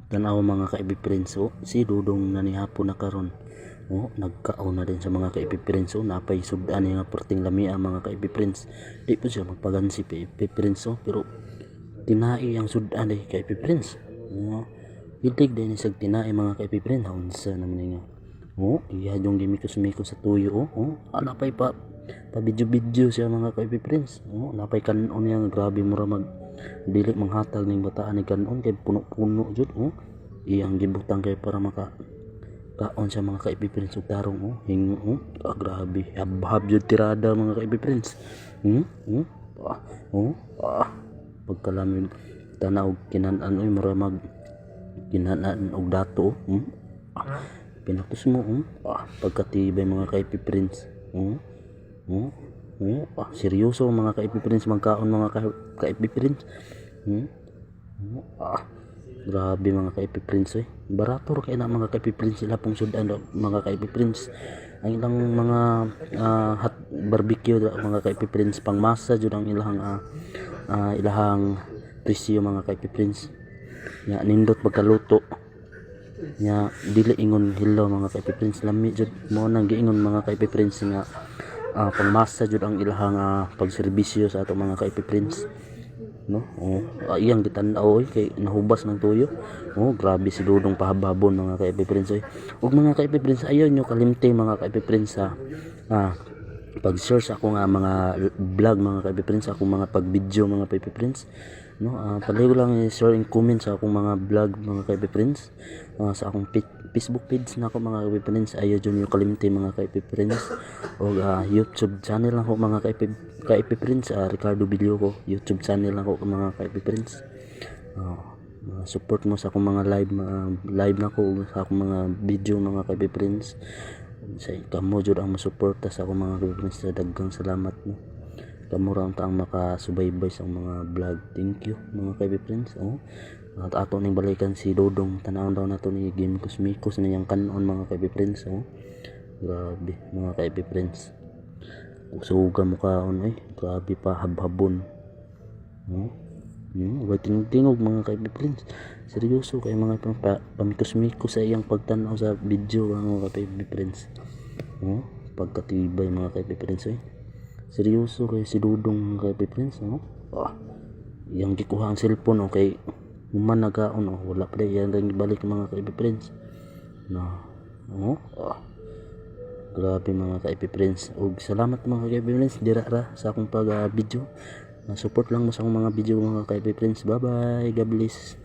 Tanaw mga ka-friends, si Dudong nanihapon na karon. Nagkaon na din sa mga ka-friends. Napay sudan nga perting lamia mga ka-friends. Di po siya magpagansi ka-friends, pero tinai ang sudan ay ka-friends. Hilig din sa tinai mga ka-friends. Unsa naman nga. Iya yung gimikos-mikos sa tuyo. Napay pa video siya mga ka-friends. Napay kanon yang grabe mura mag dili manghatag ning bataan ni kanon kay puno-puno jud. Iyang gibutang kay para maka kaon sa mga ka-friends ug tarong hingo. Grabe habhab jud tirada mga ka-friends. Pagkalamig tanaw kinan-an mura mag kinan-an og dato. Pinatos mo pagkatibay mga ka-friends. Seryoso mga ka-friends magkaon mga ka-friends. Grabe mga ka-friends barato ra kay na mga ka-friends sila pong sudan mga ka-friends. Ang ilang mga hot barbecue mga ka-friends pang masa jud ang ilahang presyo mga ka-friends. Nya nindot pagkaluto nya dili ingon hello mga ka-friends, lami jud mo nang giingon mga ka-friends nga pangmasa jud ang ilahang pagserbisyo sa ato mga ka-friends. Iyang gitan-aw kay nahubas ng tuyo. Grabe si Dudong pahababon mga ka-friends ug mga ka-friends ayaw nyo kalimti mga ka-friends sa pag-share sa ako nga mga vlog mga ka-friends, akong mga pag-video mga ka-friends. Paligo lang i-share and comment sa akong mga vlog mga ka-friends, sa akong Facebook page na ako mga ka-friends. Ayaw dyan yung kalimti mga ka-friends. O YouTube channel lang ako mga ka-friends, Ricardo Bilyoco YouTube channel lang ako mga ka-friends. Support mo sa akong mga live na ko sa akong mga video mga ka-friends. Sa kamo jud ang masuporta sa akong mga ka-friends. Daghang salamat mo. Kamo ra ang taang makasubaybay sa mga vlog. Thank you mga ka-friends. At ato ning balikan si Dudong, tanawon daw nato ni game kusmikos na yang kanon mga ka-friends. Grabe mga ka-friends. Suga mo kaon grabe pa habhabon. Tingog mga ka-friends. Seryoso kay mga pamikus-mikos sa iyang pagtanaw sa video mga ka-friends. Pagkatibay mga ka-friends seryoso kay si Dudong mga ka-friends. Yang gikuha ang cellphone kay human nagaon wala pa yan lang ibalik mga ka-friends. Grabe mga ka-friends ug salamat mga ka-friends dira ra sa akong pag video. Support lang mo sa akong mga video mga ka-friends. Bye bye, God bless.